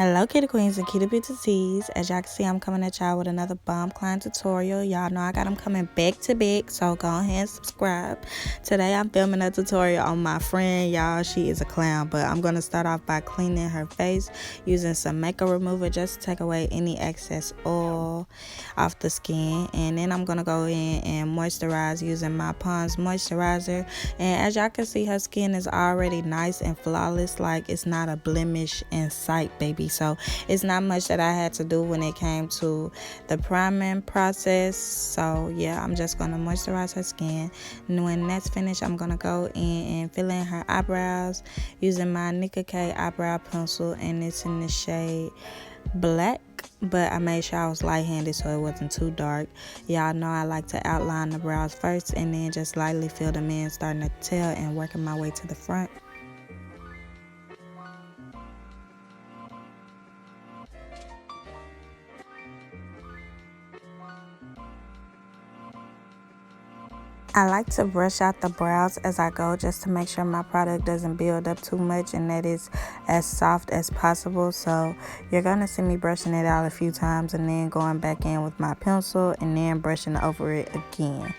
Hello kitty queens and kitty beauties. As y'all can see, I'm coming at y'all with another bomb client tutorial. Y'all know I got them coming back to back, so go ahead and subscribe. Today I'm filming a tutorial on my friend, y'all. She is a clown, but I'm going to start off by cleaning her face using some makeup remover just to take away any excess oil off the skin. And then I'm going to go in and moisturize using my Pond's moisturizer. And as y'all can see, her skin is already nice and flawless, like it's not a blemish in sight, baby. So it's not much that I had to do when it came to the priming process. So yeah, I'm just gonna moisturize her skin, and when that's finished, I'm gonna go in and fill in her eyebrows using my Nicka K eyebrow pencil, and it's in the shade black, but I made sure I was light-handed so it wasn't too dark. Y'all know I like to outline the brows first and then just lightly fill them in, starting at the tail and working my way to the front. I like to brush out the brows as I go just to make sure my product doesn't build up too much and that it's as soft as possible. So you're going to see me brushing it out a few times and then going back in with my pencil and then brushing over it again.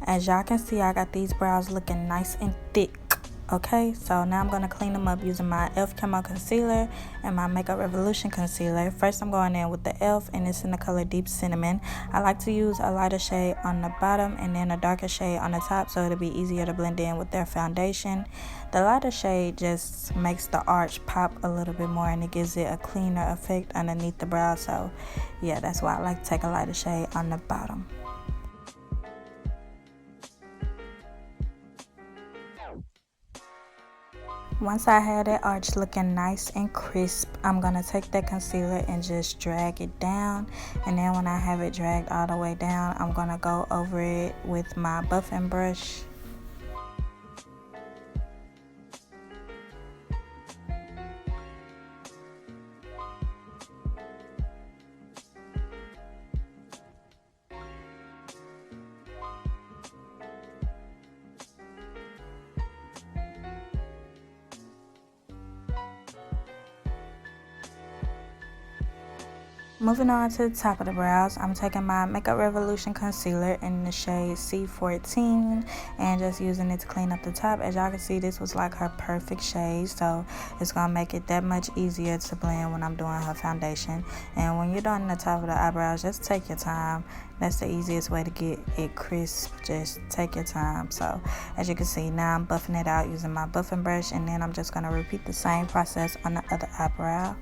As y'all can see, I got these brows looking nice and thick. Okay, so now I'm going to clean them up using my e.l.f. Camo Concealer and my MakeupRevolution Concealer. First, I'm going in with the e.l.f. and it's in the color Deep Cinnamon. I like to use a lighter shade on the bottom and then a darker shade on the top so it'll be easier to blend in with their foundation. The lighter shade just makes the arch pop a little bit more and it gives it a cleaner effect underneath the brow. So yeah, that's why I like to take a lighter shade on the bottom. Once I have that arch looking nice and crisp, I'm going to take that concealer and just drag it down. And then when I have it dragged all the way down, I'm going to go over it with my buffing brush. Moving on to the top of the brows, I'm taking my MakeupRevolution concealer in the shade C14 and just using it to clean up the top. As y'all can see, this was like her perfect shade, so it's going to make it that much easier to blend when I'm doing her foundation. And when you're doing the top of the eyebrows, just take your time. That's the easiest way to get it crisp. Just take your time. So as you can see, now I'm buffing it out using my buffing brush, and then I'm just going to repeat the same process on the other eyebrow.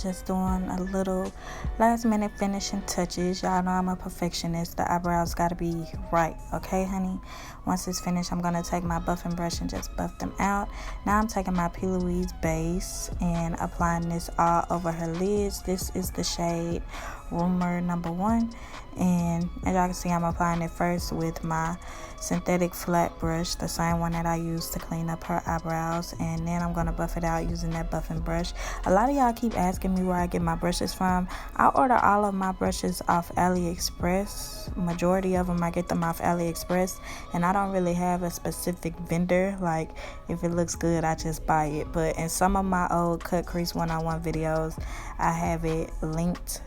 just doing a little last minute finishing touches. Y'all know I'm a perfectionist. The eyebrows gotta be right, okay, honey? Once it's finished, I'm gonna take my buffing brush and just buff them out. Now I'm taking my P.louise base and applying this all over her lids. This is the shade Rumor number 1, and as y'all can see, I'm applying it first with my synthetic flat brush, the same one that I used to clean up her eyebrows, and then I'm gonna buff it out using that buffing brush. A lot of y'all keep asking me where I get my brushes from. I order all of my brushes off AliExpress. Majority of them I get them off AliExpress, and I don't really have a specific vendor. Like, if it looks good, I just buy it. But in some of my old Cut-Crease one-on-one videos, I have it linked.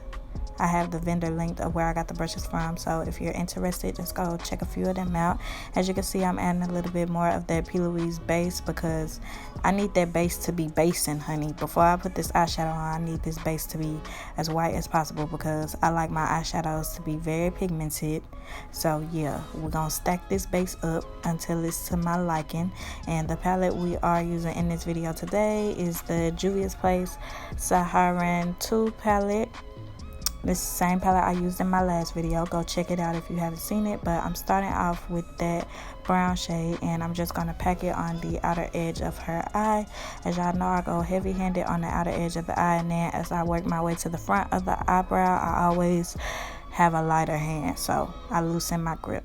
I have the vendor linked of where I got the brushes from, so if you're interested, just go check a few of them out. As you can see, I'm adding a little bit more of that P.louise base because I need that base to be basing, honey. Before I put this eyeshadow on, I need this base to be as white as possible because I like my eyeshadows to be very pigmented. So yeah, we're gonna stack this base up until it's to my liking. And the palette we are using in this video today is the Juvias Place Saharan 2 palette. This is the same palette I used in my last video. Go check it out if you haven't seen it. But I'm starting off with that brown shade, and I'm just going to pack it on the outer edge of her eye. As y'all know, I go heavy-handed on the outer edge of the eye, and then as I work my way to the front of the eyebrow, I always have a lighter hand, so I loosen my grip.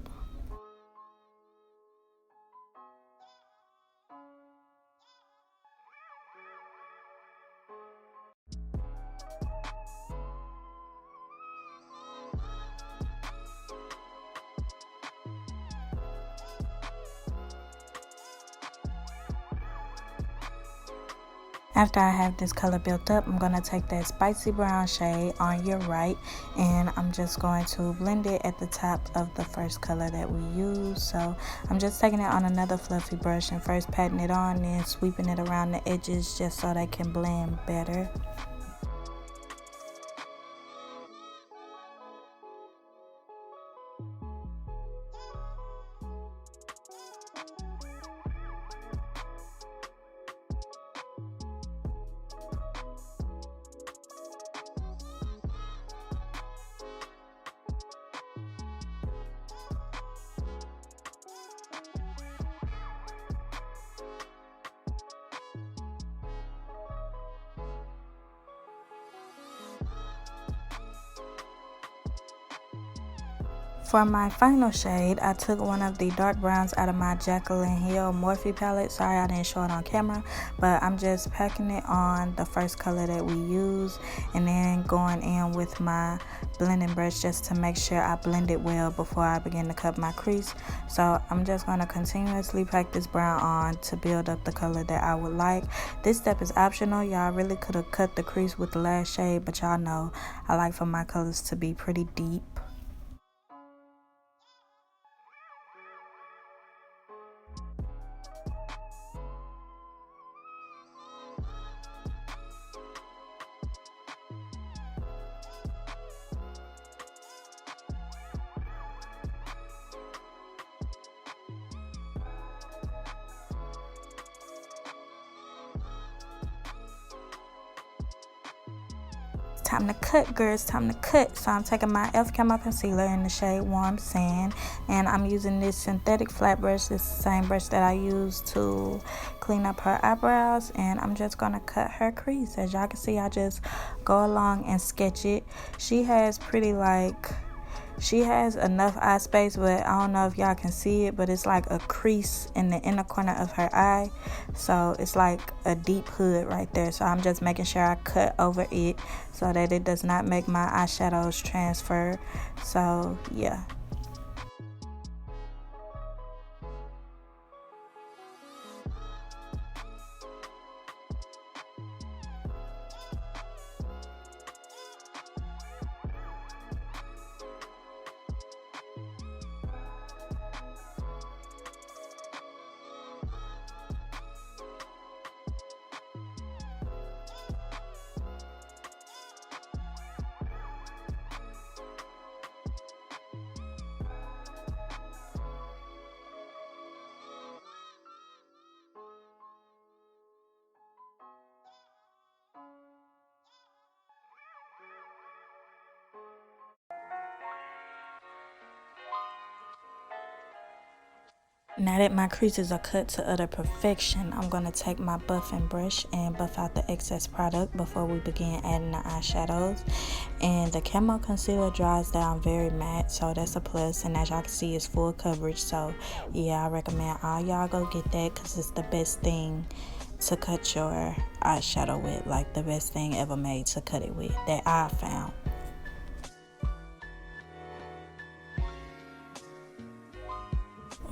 After I have this color built up, I'm going to take that spicy brown shade on your right, and I'm just going to blend it at the top of the first color that we use. So I'm just taking it on another fluffy brush and first patting it on, then sweeping it around the edges just so they can blend better. For my final shade, I took one of the dark browns out of my Jaclyn Hill Morphe palette. Sorry I didn't show it on camera, but I'm just packing it on the first color that we use and then going in with my blending brush just to make sure I blend it well before I begin to cut my crease. So I'm just going to continuously pack this brown on to build up the color that I would like. This step is optional. Y'all really could have cut the crease with the last shade, but y'all know I like for my colors to be pretty deep. Time to cut, girls, time to cut. So I'm taking my e.l.f. Camo Concealer in the shade Warm Sand, and I'm using this synthetic flat brush. This is the same brush that I used to clean up her eyebrows, and I'm just gonna cut her crease. As y'all can see, I just go along and sketch it. She has enough eye space, but I don't know if y'all can see it, but it's like a crease in the inner corner of her eye. So it's like a deep hood right there. So I'm just making sure I cut over it so that it does not make my eyeshadows transfer. So yeah. Now that my creases are cut to utter perfection, I'm going to take my buffing brush and buff out the excess product before we begin adding the eyeshadows. And the camo concealer dries down very matte, so that's a plus. And as y'all can see, it's full coverage. So yeah, I recommend all y'all go get that because it's the best thing to cut your eyeshadow with. Like the best thing ever made to cut it with that I found.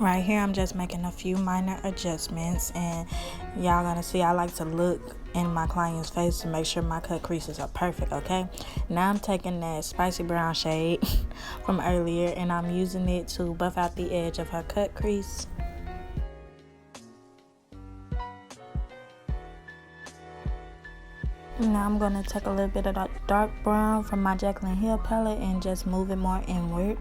Right here, I'm just making a few minor adjustments, and y'all gonna see I like to look in my client's face to make sure my cut creases are perfect, okay? Now I'm taking that spicy brown shade from earlier, and I'm using it to buff out the edge of her cut crease. Now I'm gonna take a little bit of that dark brown from my Jaclyn Hill palette and just move it more inward.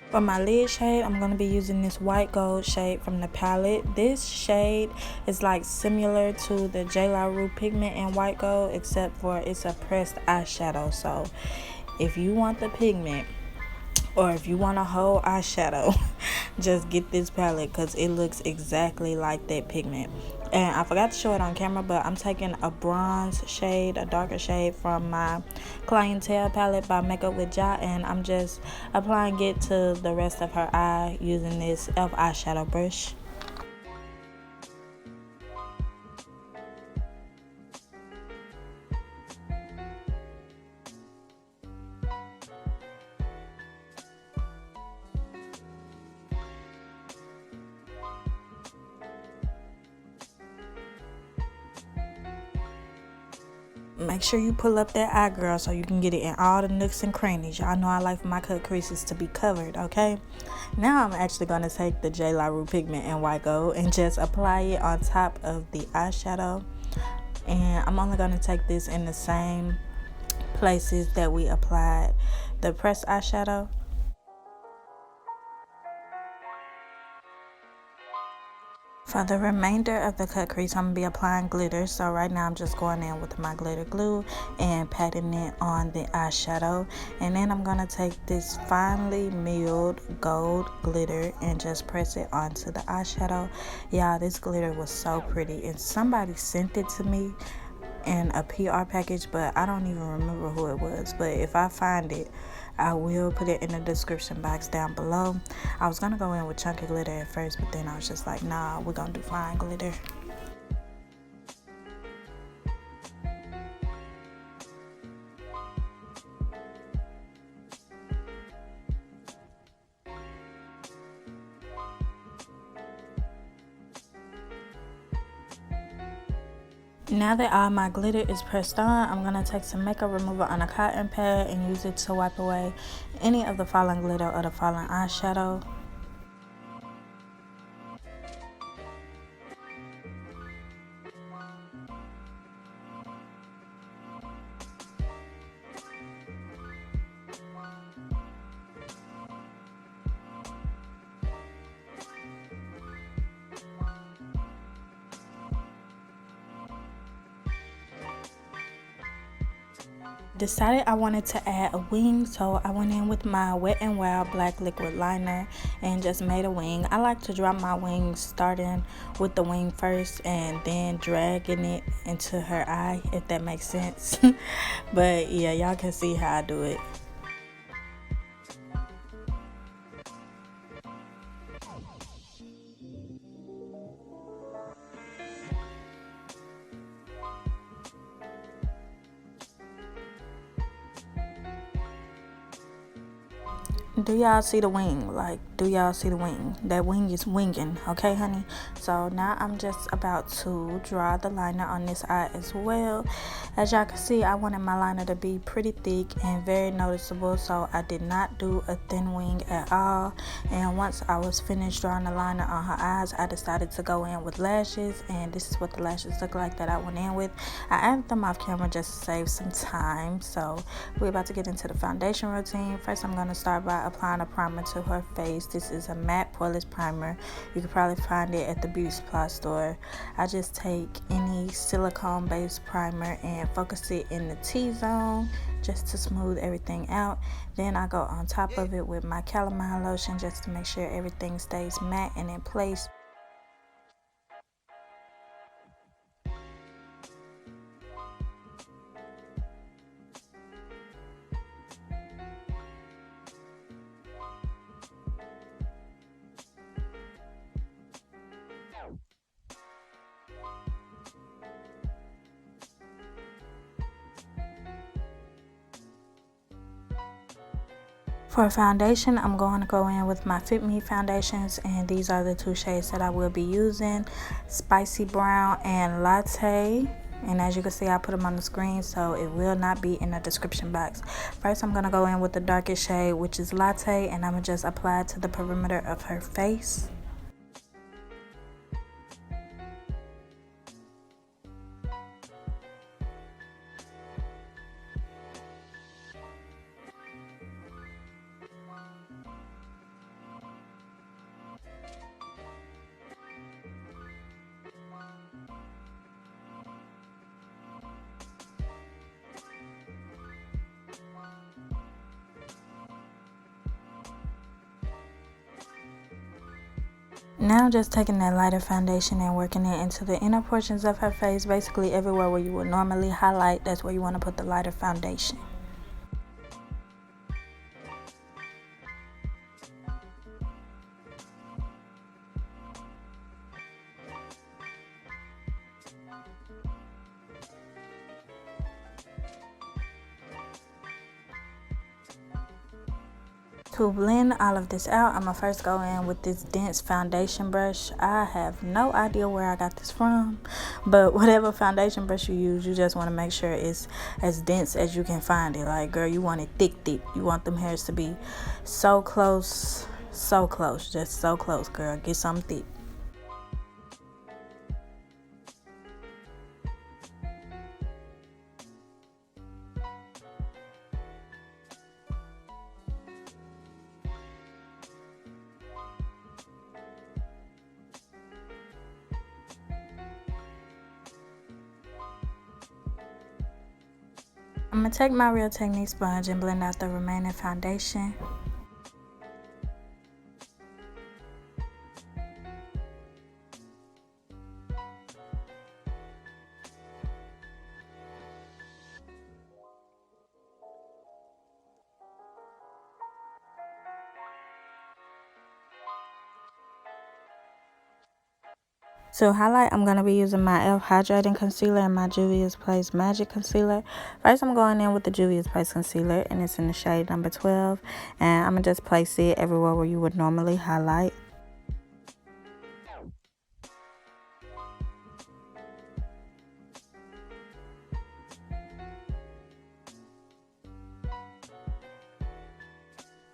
For my lid shade, I'm going to be using this white gold shade from the palette. This shade is like similar to the Jlarue pigment in white gold, except for it's a pressed eyeshadow. So if you want the pigment, or if you want a whole eyeshadow, just get this palette because it looks exactly like that pigment. And I forgot to show it on camera, but I'm taking a bronze shade, a darker shade from my Clientele palette by Makeup with Ja, and I'm just applying it to the rest of her eye using this e.l.f. eyeshadow brush. Make sure you pull up that eye, girl, so you can get it in all the nooks and crannies. Y'all know I like for my cut creases to be covered, okay? Now I'm actually going to take the Jlarue pigment in white gold and just apply it on top of the eyeshadow. And I'm only going to take this in the same places that we applied the pressed eyeshadow. For the remainder of the cut crease, I'm going to be applying glitter. So right now I'm just going in with my glitter glue and patting it on the eyeshadow. And then I'm going to take this finely milled gold glitter and just press it onto the eyeshadow. Y'all, this glitter was so pretty. And somebody sent it to me in a PR package, but I don't even remember who it was. But if I find it, I will put it in the description box down below. I was gonna go in with chunky glitter at first, but then I was just like, nah, we're gonna do fine glitter. Now that all my glitter is pressed on, I'm going to take some makeup remover on a cotton pad and use it to wipe away any of the fallen glitter or the fallen eyeshadow. Decided I wanted to add a wing, so I went in with my Wet n Wild black liquid liner and just made a wing. I like to drop my wings starting with the wing first and then dragging it into her eye, if that makes sense. But yeah, y'all can see how I do it. Do y'all see the wing? Like, do y'all see the wing? That wing is winging, okay, honey? So now I'm just about to draw the liner on this eye as well. As y'all can see, I wanted my liner to be pretty thick and very noticeable, so I did not do a thin wing at all. And once I was finished drawing the liner on her eyes, I decided to go in with lashes, and this is what the lashes look like that I went in with. I added them off camera just to save some time. So we're about to get into the foundation routine. First, I'm going to start by applying a primer to her face. This is a matte poreless primer. You can probably find it at the beauty supply store. I just take any silicone based primer and focus it in the T-zone just to smooth everything out. Then I go on top of it with my calamine lotion just to make sure everything stays matte and in place. For foundation, I'm going to go in with my FitMe Foundations, and these are the two shades that I will be using, Spicy Brown and Latte. And as you can see, I put them on the screen, so it will not be in the description box. First, I'm going to go in with the darkest shade, which is Latte, and I'm going to just apply it to the perimeter of her face. Now I'm just taking that lighter foundation and working it into the inner portions of her face. Basically everywhere where you would normally highlight, that's where you want to put the lighter foundation. To blend all of this out, I'm going to first go in with this dense foundation brush. I have no idea where I got this from, but whatever foundation brush you use, you just want to make sure it's as dense as you can find it. Like, girl, you want it thick. You want them hairs to be so close, just so close, girl. Get something thick. I'm going to take my Real Technique sponge and blend out the remaining foundation. To highlight, I'm going to be using my e.l.f. Hydrating Concealer and my Juvia's Place Magic Concealer. First, I'm going in with the Juvia's Place Concealer, and it's in the shade number 12. And I'm going to just place it everywhere where you would normally highlight.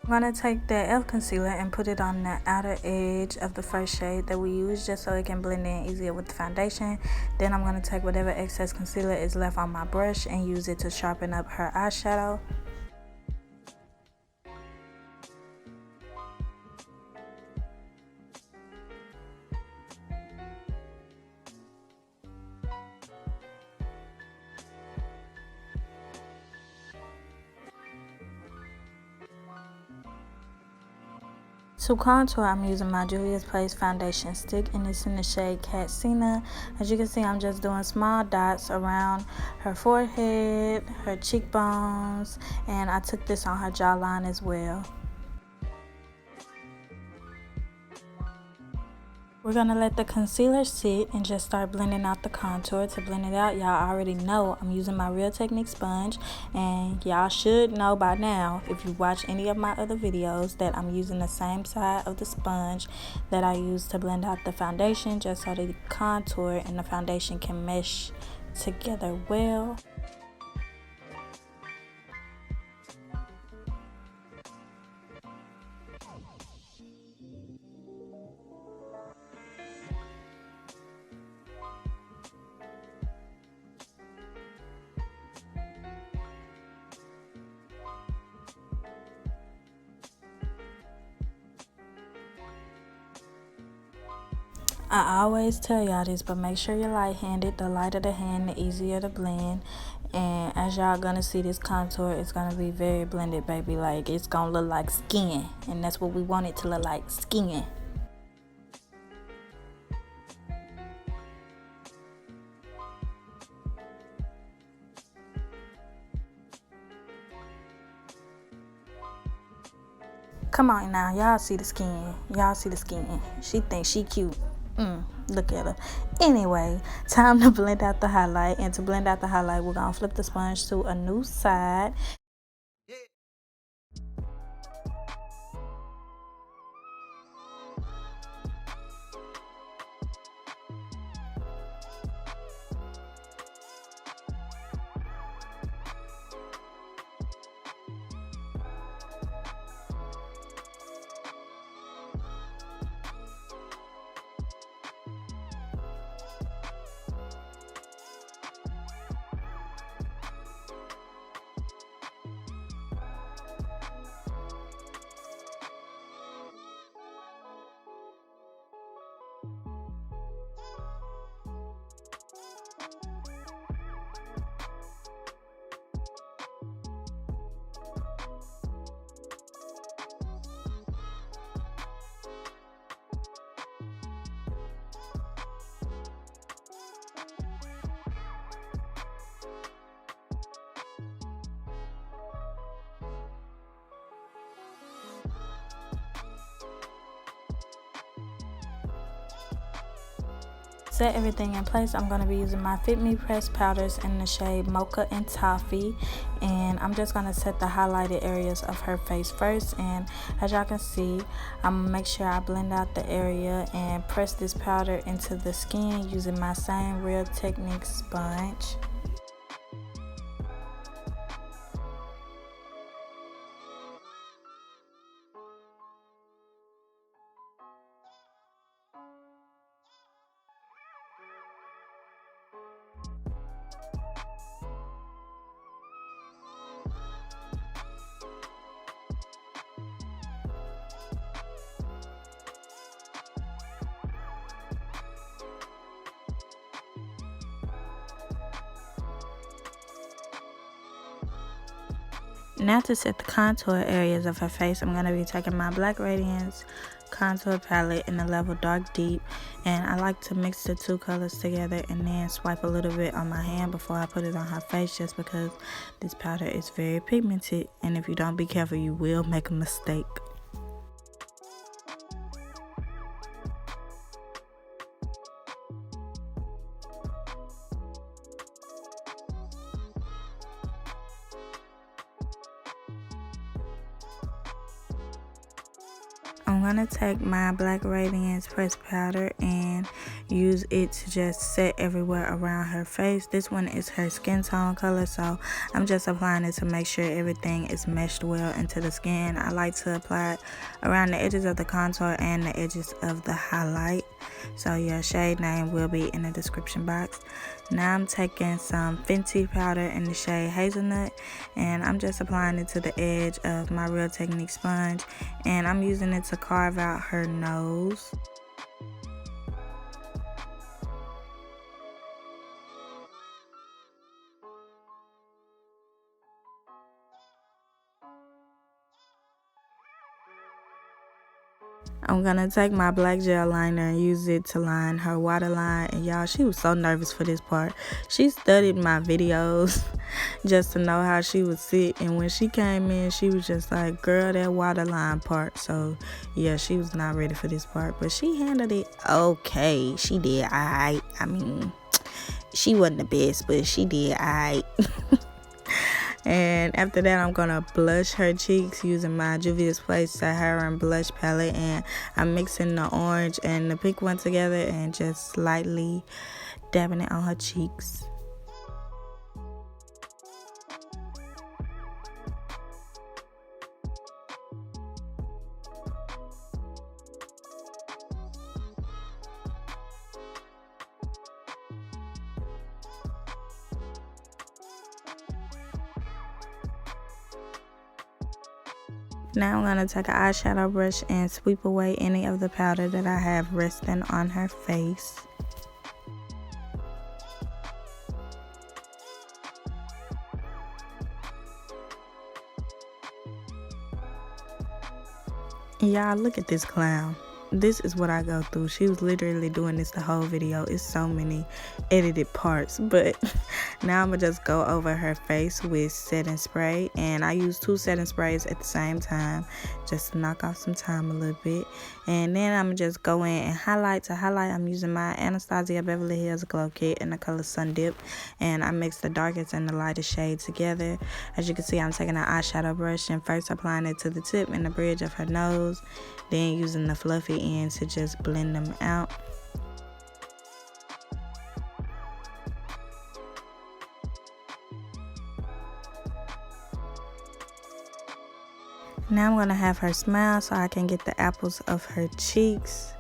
I'm going to take the e.l.f. concealer and put it on the outer edge of the first shade that we use, just so it can blend in easier with the foundation. Then I'm going to take whatever excess concealer is left on my brush and use it to sharpen up her eyeshadow. To contour, I'm using my Juvia's Place foundation stick, and it's in the shade Katsina. As you can see, I'm just doing small dots around her forehead, her cheekbones, and I took this on her jawline as well. We're gonna let the concealer sit and just start blending out the contour. To blend it out, y'all already know I'm using my Real Technique sponge, and y'all should know by now, if you watch any of my other videos, that I'm using the same side of the sponge that I use to blend out the foundation, just so the contour and the foundation can mesh together well. I always tell y'all this, but make sure you're light-handed. The lighter the hand, the easier to blend. And as y'all gonna see, this contour is gonna be very blended, baby. Like, it's gonna look like skin, and that's what we want it to look like, skin. Come on now, y'all see the skin. Y'all see the skin. She thinks she cute. Look at her. Anyway, time to blend out the highlight. And to blend out the highlight, we're gonna flip the sponge to a new side. Set everything in place. I'm going to be using my FitMe pressed powders in the shade Mocha and Toffee, and I'm just going to set the highlighted areas of her face first. And as y'all can see, I'm going to make sure I blend out the area and press this powder into the skin using my same Real Technique sponge. Now to set the contour areas of her face, I'm going to be taking my Black Radiance contour palette in the level Dark Deep, and I like to mix the two colors together and then swipe a little bit on my hand before I put it on her face, just because this powder is very pigmented, and if you don't be careful, you will make a mistake. I'm going to take my Black Radiance pressed powder and use it to just set everywhere around her face. This one is her skin tone color, so I'm just applying it to make sure everything is meshed well into the skin. I like to apply it around the edges of the contour and the edges of the highlight. So your shade name will be in the description box. Now I'm taking some Fenty powder in the shade Hazelnut, and I'm just applying it to the edge of my Real Technique sponge, and I'm using it to carve out her nose. I'm gonna take my black gel liner and use it to line her waterline. And y'all, she was so nervous for this part. She studied my videos just to know how she would sit. And when she came in, she was just like, girl, that waterline part. So yeah, she was not ready for this part. But she handled it okay. She did alright. I mean, she wasn't the best, but she did alright. And after that, I'm gonna blush her cheeks using my Juvias Saharan blush palette, and I'm mixing the orange and the pink one together and just slightly dabbing it on her cheeks. Now I'm going to take an eyeshadow brush and sweep away any of the powder that I have resting on her face. Y'all, look at this clown. This is what I go through. She was literally doing this the whole video. It's so many edited parts, but now I'm gonna just go over her face with setting spray, and I use 2 setting sprays at the same time just to knock off some time a little bit. And then I'm gonna just go in and highlight. To highlight, I'm using my Anastasia Beverly Hills Glow Kit in the color Sun Dip, and I mix the darkest and the lightest shade together. As you can see, I'm taking an eyeshadow brush and first applying it to the tip and the bridge of her nose, then using the fluffy end to just blend them out. Now I'm gonna have her smile so I can get the apples of her cheeks.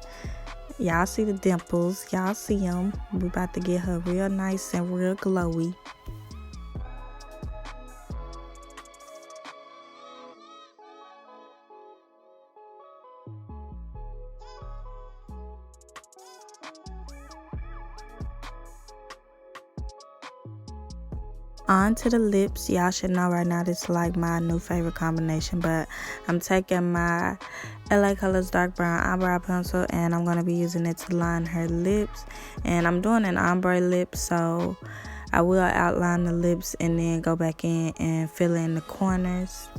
Y'all see the dimples, y'all see them. We about to get her real nice and real glowy. On to the lips. Y'all should know right now this is like my new favorite combination, but I'm taking my LA Colors Dark Brown Eyebrow Pencil and I'm going to be using it to line her lips. And I'm doing an ombre lip, so I will outline the lips and then go back in and fill in the corners.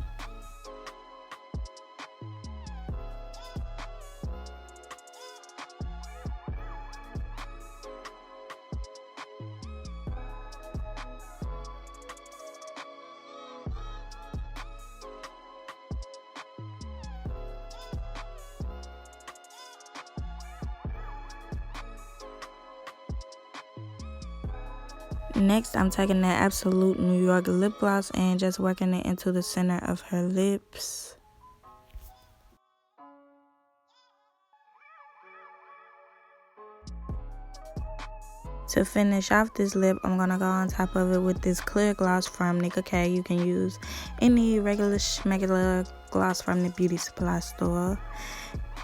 Next, I'm taking that Absolute New York lip gloss and just working it into the center of her lips. To finish off this lip, I'm going to go on top of it with this clear gloss from Nicka K. You can use any regular schmegular gloss from the beauty supply store.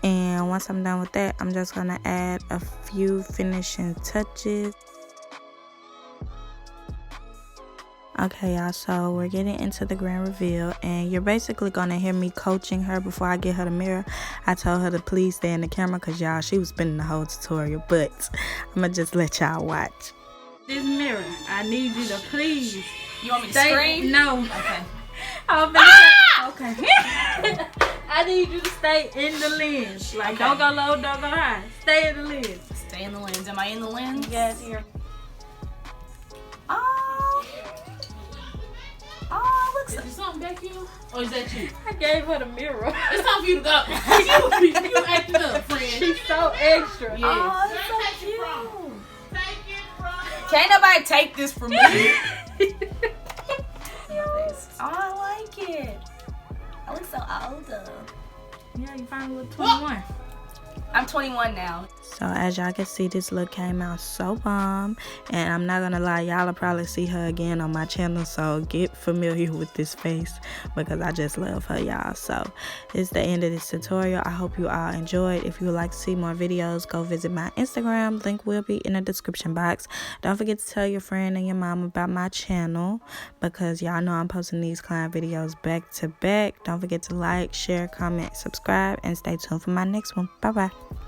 And once I'm done with that, I'm just going to add a few finishing touches. Okay, y'all, so we're getting into the grand reveal, and you're basically gonna hear me coaching her before I get her the mirror. I told her to please stay in the camera because y'all, she was spinning the whole tutorial, but I'm gonna just let y'all watch. This mirror, I need you to please. You want me to scream? No. Okay. Okay. I need you to stay in the lens. Like, okay. Don't go low, don't go high. Stay in the lens. Stay in the lens. Am I in the lens? Yes, here. Oh, looks. Is there something back here? Or is that you? I gave her the mirror. It's time for you to go. you acting up, friend. She's so extra. Yes. Oh, it's Take so it from. cute. Take it from. Can't nobody take this from me. Yes. Oh, I like it. I look so older. Yeah, you finally look 21. I'm 21 now. So as y'all can see, this look came out so bomb, and I'm not gonna lie, y'all will probably see her again on my channel, so get familiar with this face because I just love her, y'all. So it's the end of this tutorial. I hope you all enjoyed. If you would like to see more videos, go visit my Instagram. Link will be in the description box. Don't forget to tell your friend and your mom about my channel because y'all know I'm posting these client videos back to back. Don't forget to like, share, comment, subscribe, and stay tuned for my next one. Bye bye.